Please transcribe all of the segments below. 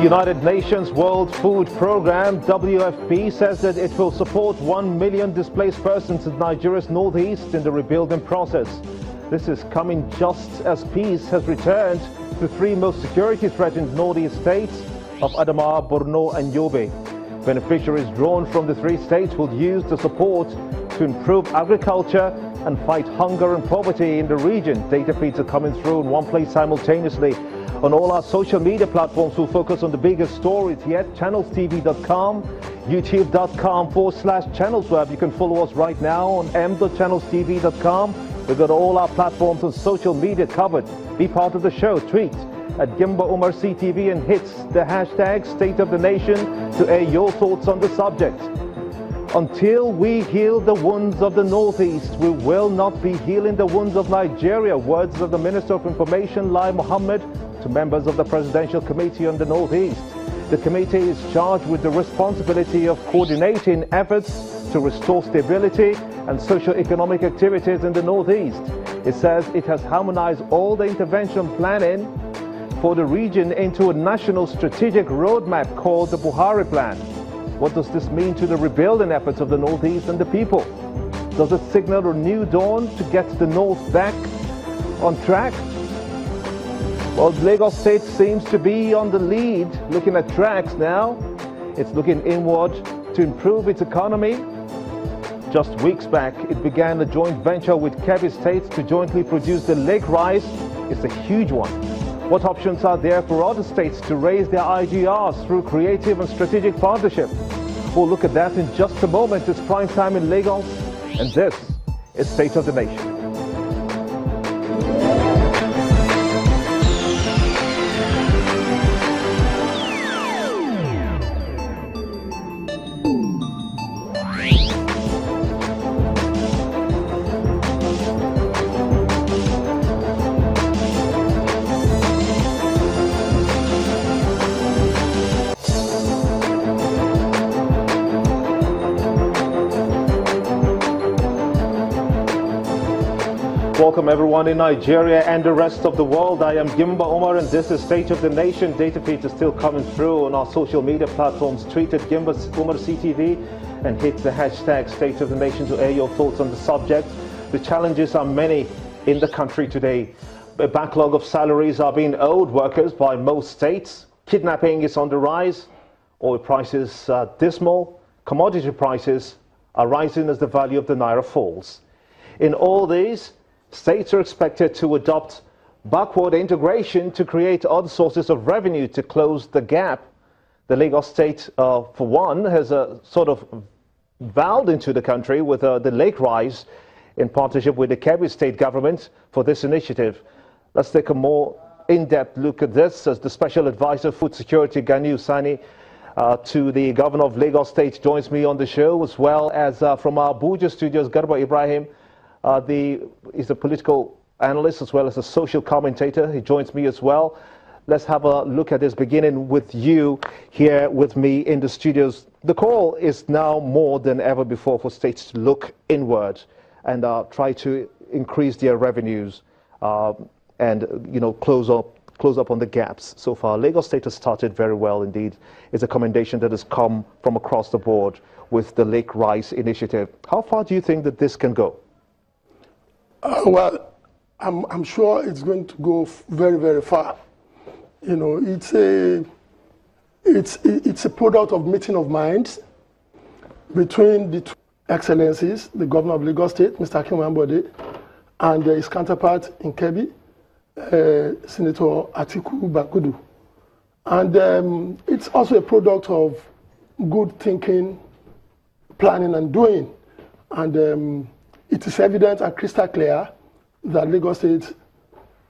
United Nations World Food Programme, WFP, says that it will support 1 million displaced persons in Nigeria's northeast in the rebuilding process. This is coming just as peace has returned to three most security-threatened northeast states of Adamawa, Borno and Yobe. Beneficiaries drawn from the three states will use the support to improve agriculture and fight hunger and poverty in the region. Data feeds are coming through in one place simultaneously. On all our social media platforms, we'll focus on the biggest stories yet. channelstv.com, youtube.com/channelsweb. You can follow us right now on m.channelstv.com. We've got all our platforms and social media covered. Be part of the show. Tweet at Gimba Umar CTV and hit the hashtag State of the Nation to air your thoughts on the subject. Until we heal the wounds of the Northeast, we will not be healing the wounds of Nigeria. Words of the Minister of Information, Lai Mohammed, to members of the Presidential Committee on the Northeast. The committee is charged with the responsibility of coordinating efforts to restore stability and socio-economic activities in the Northeast. It says it has harmonized all the intervention planning for the region into a national strategic roadmap called the Buhari Plan. What does this mean to the rebuilding efforts of the Northeast and the people? Does it signal a new dawn to get the North back on track? Well, Lagos State seems to be on the lead, looking at tracks now. It's looking inward to improve its economy. Just weeks back, it began a joint venture with Kebbi State to jointly produce the lake rice. It's a huge one. What options are there for other states to raise their IGRs through creative and strategic partnership? We'll look at that in just a moment. It's prime time in Lagos, and this is State of the Nation. Welcome everyone in Nigeria and the rest of the world. I am Gimba Omar and this is State of the Nation. Data feeds are still coming through on our social media platforms. Tweet at Gimba Omar CTV and hit the hashtag State of the Nation to air your thoughts on the subject. The challenges are many in the country today. A backlog of salaries are being owed workers by most states. Kidnapping is on the rise. Oil prices are dismal. Commodity prices are rising as the value of the naira falls. In all these, states are expected to adopt backward integration to create other sources of revenue to close the gap. The Lagos State, for one, has sort of vowed into the country with the lake rise in partnership with the Kebbi State government for this initiative. Let's take a more in-depth look at this as the Special Advisor Food Security, Gani Usani, to the Governor of Lagos State, joins me on the show, as well as from our Abuja studios, Garba Ibrahim. He's a political analyst as well as a social commentator. He joins me as well. Let's have a look at this, beginning with you here with me in the studios. The call is now more than ever before for states to look inward and try to increase their revenues and close up on the gaps. So far, Lagos State has started very well indeed. It's a commendation that has come from across the board with the Lake Rice initiative. How far do you think that this can go? Well, I'm sure it's going to go very, very far. You know, it's a product of meeting of minds between the two excellencies, the Governor of Lagos State, Mr. Akim Ambode, and his counterpart in Kebbi, Senator Atiku Bakudu. And it's also a product of good thinking, planning, and doing. And it is evident and crystal clear that Lagos State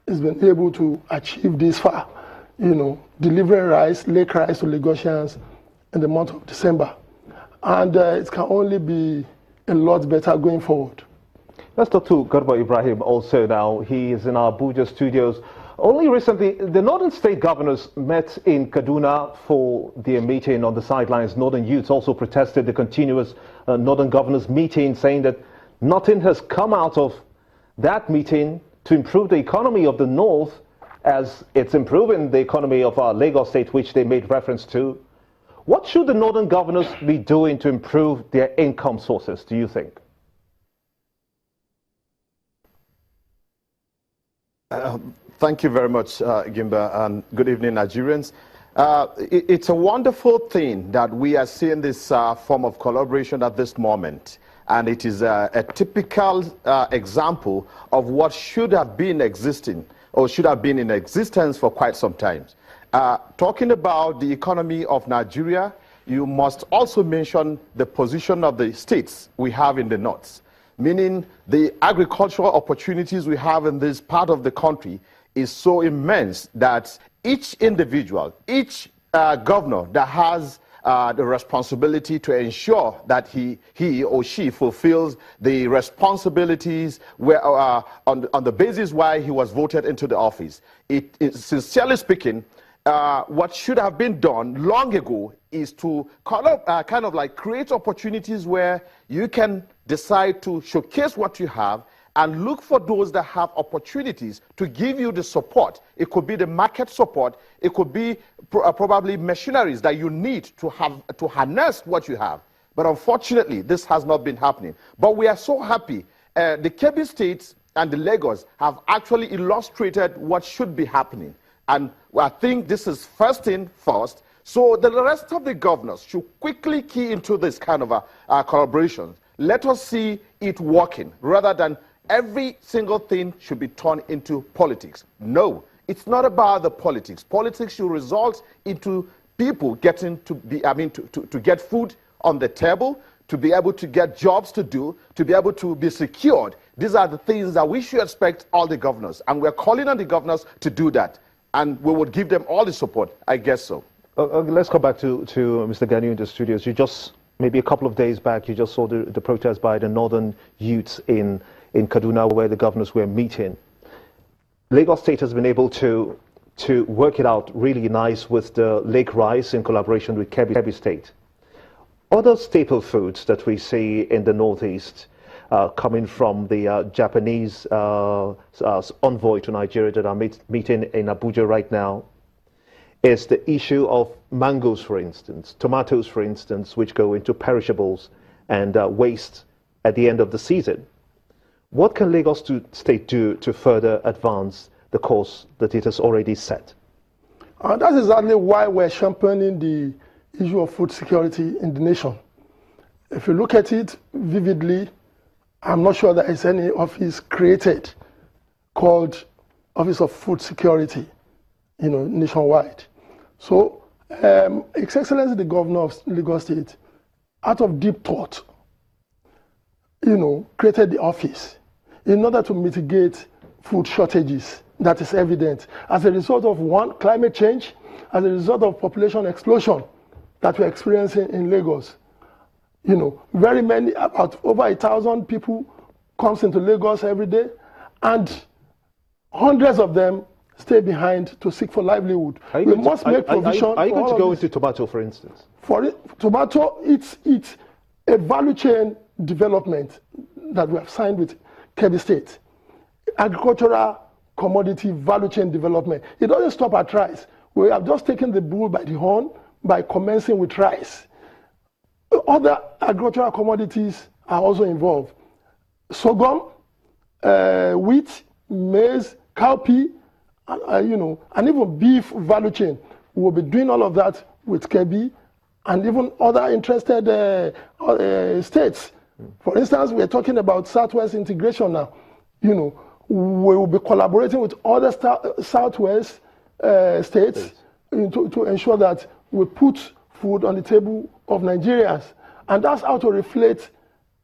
has been able to achieve this far, delivering rice, lake rice to Lagosians in the month of December. And it can only be a lot better going forward. Let's talk to Garba Ibrahim also now. He is in our Abuja studios. Only recently, the Northern State governors met in Kaduna for their meeting on the sidelines. Northern youths also protested the continuous Northern governors meeting, saying that nothing has come out of that meeting to improve the economy of the North as it's improving the economy of our Lagos state, which they made reference to. What should the northern governors be doing to improve their income sources, do you think? Thank you very much, Gimba, and good evening, Nigerians. It's a wonderful thing that we are seeing this form of collaboration at this moment. And it is a typical example of what should have been existing or should have been in existence for quite some time. Talking about the economy of Nigeria, you must also mention the position of the states we have in the north, meaning the agricultural opportunities we have in this part of the country is so immense that each individual, each governor that has the responsibility to ensure that he or she fulfills the responsibilities where, on the basis why he was voted into the office. Sincerely speaking, what should have been done long ago is to kind of like create opportunities where you can decide to showcase what you have and look for those that have opportunities to give you the support. It could be the market support. It could be probably machineries that you need to harness what you have. But unfortunately, this has not been happening. But we are so happy. The Kebbi states and the Lagos have actually illustrated what should be happening. And I think this is first in first. So the rest of the governors should quickly key into this kind of collaboration. Let us see it working rather than every single thing should be turned into politics. No, it's not about the politics. Politics should result into people getting to get food on the table, to be able to get jobs to do, to be able to be secured. These are the things that we should expect all the governors. And we're calling on the governors to do that. And we would give them all the support. I guess so. Let's go back to Mr. Ganiu in the studios. You just, maybe a couple of days back, you just saw the protest by the northern youths in Kaduna, where the governors were meeting. Lagos State has been able to work it out really nice with the lake rice in collaboration with Kebbi State. Other staple foods that we see in the Northeast coming from the Japanese envoy to Nigeria that are meeting in Abuja right now is the issue of mangoes, for instance, tomatoes, for instance, which go into perishables and waste at the end of the season. What can Lagos State do to further advance the course that it has already set? That's exactly why we're championing the issue of food security in the nation. If you look at it vividly, I'm not sure there is any office created called Office of Food Security, nationwide. So, His Excellency the Governor of Lagos State, out of deep thought, created the office in order to mitigate food shortages that is evident as a result of, one, climate change, as a result of population explosion that we're experiencing in Lagos. Very many, about over 1,000 people comes into Lagos every day, and hundreds of them stay behind to seek for livelihood. We must make provision. Are you going to go into tomato, for instance? For tomato, it's a value chain development that we have signed with Kebbi State. Agricultural commodity value chain development. It doesn't stop at rice. We have just taken the bull by the horn by commencing with rice. Other agricultural commodities are also involved. Sorghum, wheat, maize, cowpea, and even beef value chain. We will be doing all of that with Kebbi and even other interested states. For instance, we are talking about Southwest integration now. We will be collaborating with other Southwest states to ensure that we put food on the table of Nigerians. And that's how to reflate,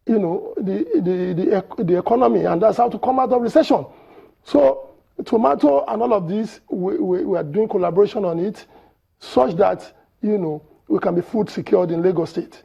the economy, and that's how to come out of recession. So tomato and all of this, we are doing collaboration on it such that, we can be food secured in Lagos State.